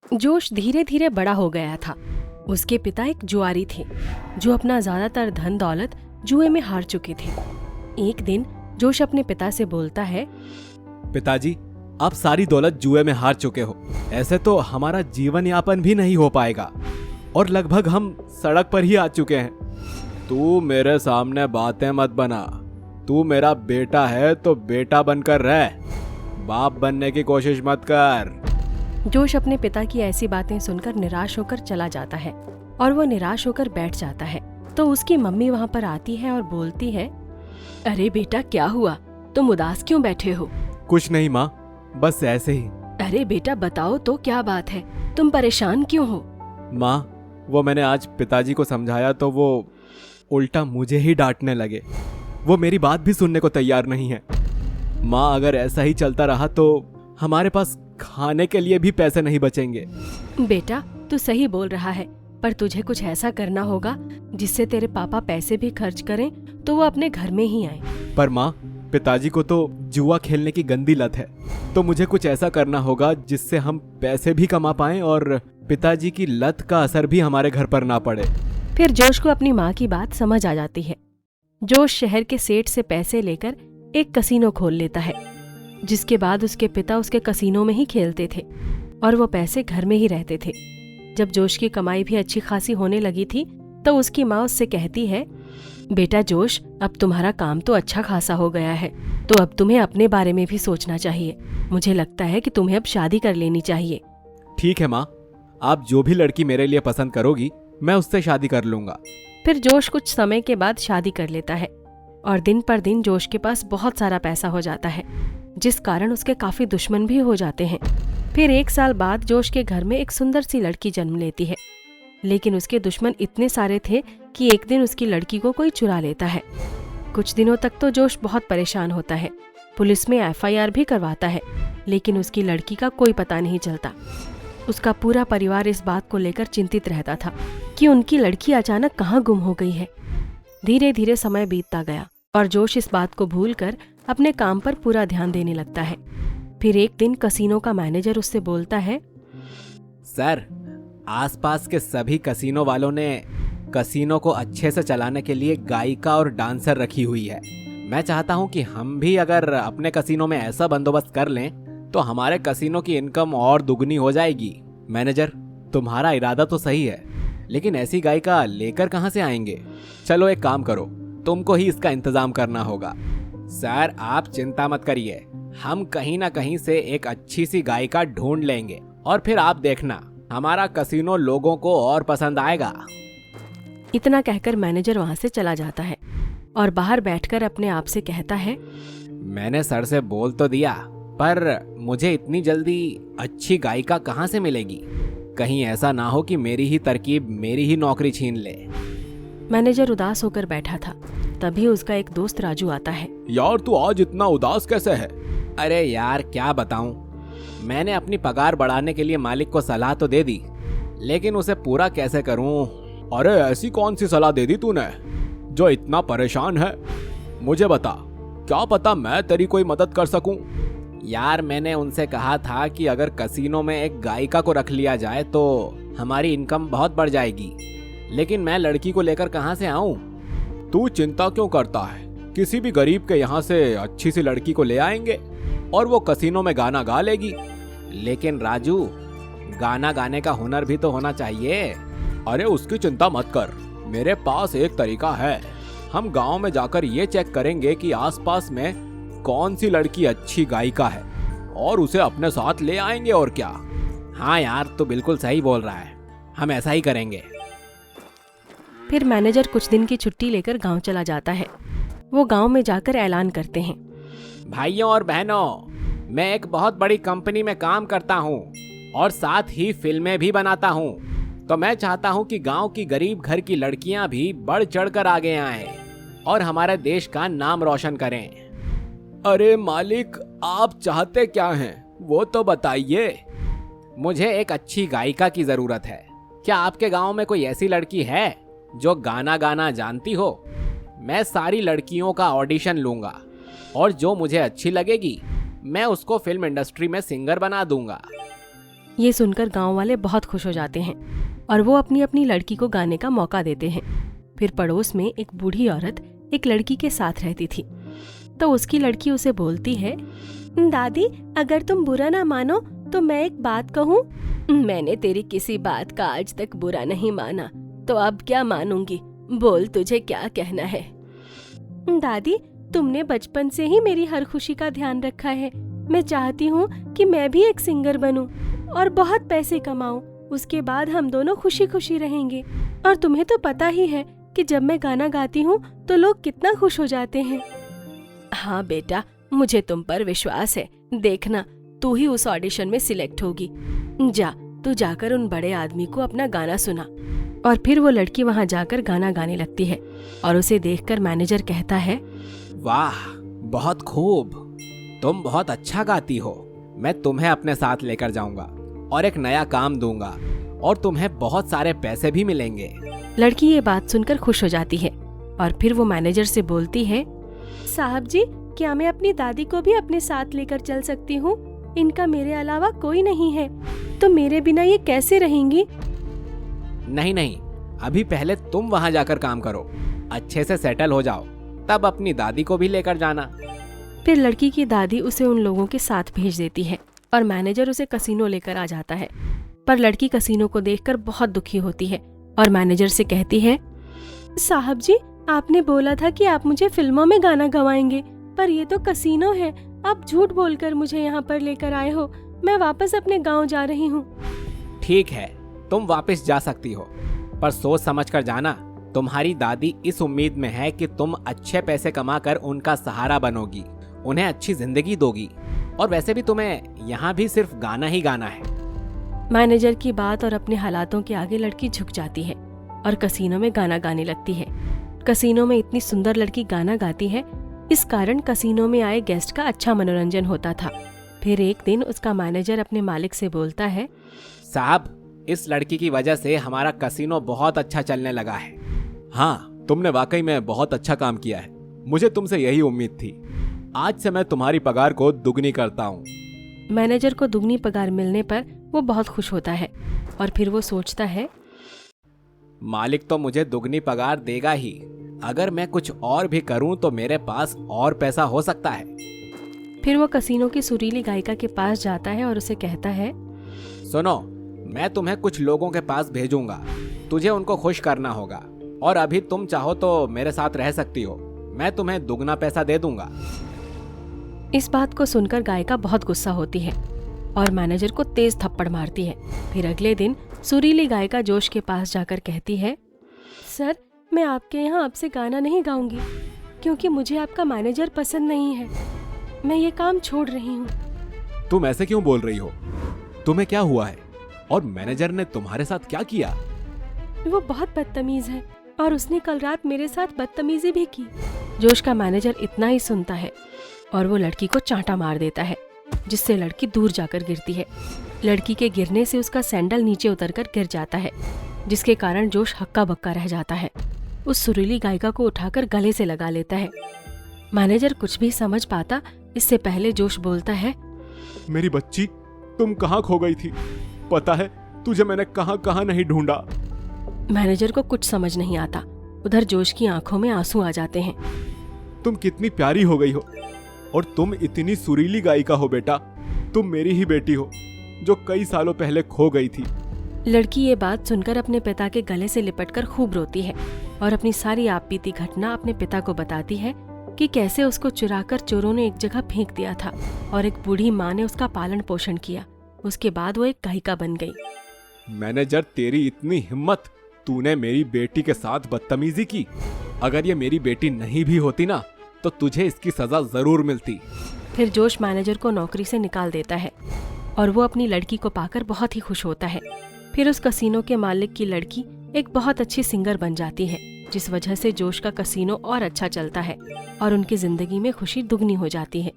जोश धीरे धीरे बड़ा हो गया था। उसके पिता एक जुआरी थे जो अपना ज्यादातर धन दौलत जुए में हार चुके थे। एक दिन जोश अपने पिता से बोलता है, पिताजी, आप सारी दौलत जुए में हार चुके हो। ऐसे तो हमारा जीवन यापन भी नहीं हो पाएगा और लगभग हम सड़क पर ही आ चुके हैं। तू मेरे सामने बातें मत बना। तू मेरा बेटा है तो बेटा बनकर रह, बाप बनने की कोशिश मत कर। जोश अपने पिता की ऐसी बातें सुनकर निराश होकर चला जाता है और वो निराश होकर बैठ जाता है। तो उसकी मम्मी वहाँ पर आती है और बोलती है, अरे बेटा, क्या हुआ? तुम उदास क्यों बैठे हो? कुछ नहीं माँ, बस ऐसे ही। अरे बेटा, बताओ तो क्या बात है? तुम परेशान क्यों हो? माँ, वो मैंने आज पिताजी को समझाया तो वो उल्टा मुझे ही डांटने लगे। वो मेरी बात भी सुनने को तैयार नहीं है। माँ, अगर ऐसा ही चलता रहा तो हमारे पास खाने के लिए भी पैसे नहीं बचेंगे। बेटा, तू सही बोल रहा है, पर तुझे कुछ ऐसा करना होगा जिससे तेरे पापा पैसे भी खर्च करें तो वो अपने घर में ही आए। पर माँ, पिताजी को तो जुआ खेलने की गंदी लत है, तो मुझे कुछ ऐसा करना होगा जिससे हम पैसे भी कमा पाएं और पिताजी की लत का असर भी हमारे घर पर ना पड़े। फिर जोश को अपनी माँ की बात समझ आ जाती है। जोश शहर के सेठ से पैसे लेकर एक कसीनो खोल लेता है, जिसके बाद उसके पिता उसके कसीनो में ही खेलते थे और वो पैसे घर में ही रहते थे। जब जोश की कमाई भी अच्छी खासी होने लगी थी तो उसकी माँ उससे कहती है, बेटा जोश, अब तुम्हारा काम तो अच्छा खासा हो गया है, तो अब तुम्हें अपने बारे में भी सोचना चाहिए। मुझे लगता है कि तुम्हें अब शादी कर लेनी चाहिए। ठीक है माँ, आप जो भी लड़की मेरे लिए पसंद करोगी मैं उससे शादी कर लूंगा। फिर जोश कुछ समय के बाद शादी कर लेता है और दिन पर दिन जोश के पास बहुत सारा पैसा हो जाता है, जिस कारण उसके काफी दुश्मन भी हो जाते हैं। फिर 1 साल बाद जोश के घर में एक सुंदर सी लड़की जन्म लेती है, लेकिन उसके दुश्मन इतने सारे थे कि एक दिन उसकी लड़की को कोई चुरा लेता है। कुछ दिनों तक तो जोश बहुत परेशान होता है, पुलिस में FIR भी करवाता है, लेकिन उसकी लड़की का कोई पता नहीं चलता। उसका पूरा परिवार इस बात को लेकर चिंतित रहता था कि उनकी लड़की अचानक कहाँ गुम हो गई है। धीरे धीरे समय बीतता गया और जोश इस बात को भूलकर अपने काम पर पूरा ध्यान देने लगता है। फिर एक दिन कसीनो का मैनेजर उससे बोलता है, सर, आसपास के सभी कसीनो वालों ने कसीनो को अच्छे से चलाने के लिए गायिका और डांसर रखी हुई है। मैं चाहता हूं कि हम भी अगर अपने कसीनो में ऐसा बंदोबस्त कर लें तो हमारे कसीनो की इनकम और दुगनी हो जाएगी। मैनेजर, तुम्हारा इरादा तो सही है, लेकिन ऐसी गायिका लेकर कहां से आएंगे? चलो एक काम करो, तुमको ही इसका इंतजाम करना होगा। सर, आप चिंता मत करिए, हम कहीं ना कहीं से एक अच्छी सी गायिका ढूंढ लेंगे और फिर आप देखना, हमारा कसीनो लोगों को और पसंद आएगा। इतना कहकर मैनेजर वहां से चला जाता है और बाहर बैठकर अपने आप से कहता है, मैंने सर से बोल तो दिया, पर मुझे इतनी जल्दी अच्छी गायिका कहाँ से मिलेगी? कहीं ऐसा ना हो कि मेरी ही तरकीब मेरी ही नौकरी छीन ले। मैनेजर उदास होकर बैठा था। तभी उसका एक दोस्त राजू आता है। यार, तू आज इतना उदास कैसे है? अरे यार, क्या बताऊं, मैंने अपनी पगार बढ़ाने के लिए मालिक को सलाह तो दे दी, लेकिन उसे पूरा कैसे करूं? अरे ऐसी कौन सी सलाह दे दी तूने जो इतना परेशान है? मुझे बता, क्या पता मैं तेरी कोई मदद कर सकूं। यार, मैंने उनसे कहा था कि अगर कसीनो में एक गायिका को रख लिया जाए तो हमारी इनकम बहुत बढ़ जाएगी, लेकिन मैं लड़की को लेकर कहां से आऊं? तू चिंता क्यों करता है? किसी भी गरीब के यहाँ से अच्छी सी लड़की को ले आएंगे और वो कसीनो में गाना गा लेगी। लेकिन राजू, गाना गाने का हुनर भी तो होना चाहिए। अरे उसकी चिंता मत कर, मेरे पास एक तरीका है। हम गांव में जाकर ये चेक करेंगे कि आसपास में कौन सी लड़की अच्छी गायिका है और उसे अपने साथ ले आएंगे, और क्या। हाँ यार, तू बिल्कुल सही बोल रहा है, हम ऐसा ही करेंगे। फिर मैनेजर कुछ दिन की छुट्टी लेकर गांव चला जाता है। वो गांव में जाकर ऐलान करते हैं, भाइयों और बहनों, मैं एक बहुत बड़ी कंपनी में काम करता हूँ और साथ ही फिल्में भी बनाता हूँ, तो मैं चाहता हूँ कि गांव की गरीब घर की लड़कियां भी बढ़ चढ़कर आगे आएं और हमारे देश का नाम रोशन करें। अरे मालिक, आप चाहते क्या हैं वो तो बताइए। मुझे एक अच्छी गायिका की जरूरत है। क्या आपके गांव में कोई ऐसी लड़की है जो गाना गाना जानती हो? मैं सारी लड़कियों का ऑडिशन लूंगा और जो मुझे अच्छी लगेगी मैं उसको फिल्म इंडस्ट्री में सिंगर बना दूंगा। ये सुनकर गांव वाले बहुत खुश हो जाते हैं और वो अपनी अपनी लड़की को गाने का मौका देते हैं। फिर पड़ोस में एक बूढ़ी औरत एक लड़की के साथ रहती थी। तो उसकी लड़की उसे बोलती है, दादी अगर तुम बुरा ना मानो तो मैं एक बात कहूँ। मैंने तेरी किसी बात का आज तक बुरा नहीं माना, तो अब क्या मानूंगी, बोल तुझे क्या कहना है। दादी तुमने बचपन से ही मेरी हर खुशी का ध्यान रखा है। मैं चाहती हूँ कि मैं भी एक सिंगर बनूं और बहुत पैसे कमाऊं। उसके बाद हम दोनों खुशी खुशी रहेंगे। और तुम्हें तो पता ही है कि जब मैं गाना गाती हूँ तो लोग कितना खुश हो जाते हैं। हाँ बेटा, मुझे तुम पर विश्वास है। देखना तू ही उस ऑडिशन में सिलेक्ट होगी। तू जाकर उन बड़े आदमी को अपना गाना सुना। और फिर वो लड़की वहाँ जाकर गाना गाने लगती है और उसे देखकर मैनेजर कहता है, वाह बहुत खूब, तुम बहुत अच्छा गाती हो। मैं तुम्हें अपने साथ लेकर जाऊंगा और एक नया काम दूंगा और तुम्हें बहुत सारे पैसे भी मिलेंगे। लड़की ये बात सुनकर खुश हो जाती है और फिर वो मैनेजर से बोलती है, साहब जी क्या मैं अपनी दादी को भी अपने साथ लेकर चल सकती हूँ? इनका मेरे अलावा कोई नहीं है, तो मेरे बिना ये कैसे रहेंगी? नहीं, अभी पहले तुम वहाँ जाकर काम करो, अच्छे से सेटल हो जाओ, तब अपनी दादी को भी लेकर जाना। फिर लड़की की दादी उसे उन लोगों के साथ भेज देती है और मैनेजर उसे कसीनो लेकर आ जाता है। पर लड़की कसीनो को देखकर बहुत दुखी होती है और मैनेजर से कहती है, साहब जी आपने बोला था कि आप मुझे फिल्मों में गाना गवाएंगे, पर ये तो कसीनो है। आप झूठ बोलकर मुझे यहाँ पर लेकर आए हो। मैं वापस अपने गांव जा रही हूँ। ठीक है, तुम वापस जा सकती हो, पर सोच समझ कर जाना। तुम्हारी दादी इस उम्मीद में है कि तुम अच्छे पैसे कमाकर उनका सहारा बनोगी, उन्हें अच्छी जिंदगी दोगी, और वैसे भी तुम्हें यहाँ भी सिर्फ गाना ही गाना है। मैनेजर की बात और अपने हालातों के आगे लड़की झुक जाती है और कसीनो में गाना गाने लगती है। कसीनो में इतनी सुंदर लड़की गाना गाती है, इस कारण कसीनो में आए गेस्ट का अच्छा मनोरंजन होता था। फिर एक दिन उसका मैनेजर अपने मालिक से बोलता है, साहब इस लड़की की वजह से हमारा कसीनो बहुत अच्छा चलने लगा है। हाँ, तुमने वाकई में बहुत अच्छा काम किया है, मुझे तुमसे यही उम्मीद थी। आज से मैं तुम्हारी पगार को दुगनी करता हूँ। मैनेजर को दुगनी पगार मिलने पर वो बहुत खुश होता है और फिर वो सोचता है, मालिक तो मुझे दुगनी पगार देगा ही, अगर मैं कुछ और भी करूं तो मेरे पास और पैसा हो सकता है। फिर वो कसीनो की सुरीली गायिका के पास जाता है और उसे कहता है, सुनो, मैं तुम्हें कुछ लोगों के पास भेजूंगा, तुझे उनको खुश करना होगा, और अभी तुम चाहो तो मेरे साथ रह सकती हो, मैं तुम्हें दुगना पैसा दे दूंगा। इस बात को सुनकर गायिका बहुत गुस्सा होती है और मैनेजर को तेज थप्पड़ मारती है। फिर अगले दिन सुरीली गायिका जोश के पास जाकर कहती है, सर मैं आपके यहाँ अब से गाना नहीं गाऊंगी, क्योंकि मुझे आपका मैनेजर पसंद नहीं है। मैं ये काम छोड़ रही हूँ। तुम ऐसे क्यों बोल रही हो? तुम्हें क्या हुआ है? और मैनेजर ने तुम्हारे साथ क्या किया? वो बहुत बदतमीज है और उसने कल रात मेरे साथ बदतमीजी भी की। जोश का मैनेजर इतना ही सुनता है और वो लड़की को चांटा मार देता है, जिससे लड़की दूर जाकर गिरती है। लड़की के गिरने से उसका सैंडल नीचे उतरकर गिर जाता है, जिसके कारण जोश हक्का बक्का रह जाता है। उस सुरीली गायिका को उठाकर गले से लगा लेता है। मैनेजर कुछ भी समझ पाता इससे पहले जोश बोलता है, मेरी बच्ची, तुम कहाँ खो गई थी? पता है तुझे मैंने कहाँ कहाँ नहीं ढूंढा। मैनेजर को कुछ समझ नहीं आता। उधर जोश की आंखों में आंसू आ जाते हैं। तुम कितनी प्यारी हो गई हो, और तुम इतनी सुरीली गायिका हो बेटा। तुम मेरी ही बेटी हो जो कई सालों पहले खो गई थी। लड़की ये बात सुनकर अपने पिता के गले से लिपटकर खूब रोती है और अपनी सारी आप बीती घटना अपने पिता को बताती है कि कैसे उसको चुराकर चोरों ने एक जगह फेंक दिया था और एक बूढ़ी माँ ने उसका पालन पोषण किया। उसके बाद वो एक गायिका बन गई। मैनेजर, तेरी इतनी हिम्मत, तूने मेरी बेटी के साथ बदतमीजी की। अगर ये मेरी बेटी नहीं भी होती ना, तो तुझे इसकी सजा जरूर मिलती। फिर जोश मैनेजर को नौकरी से निकाल देता है और वो अपनी लड़की को पाकर बहुत ही खुश होता है। फिर उस कसीनो के मालिक की लड़की एक बहुत अच्छी सिंगर बन जाती है, जिस वजह से जोश का कसीनो और अच्छा चलता है और उनकी जिंदगी में खुशी दुगनी हो जाती है।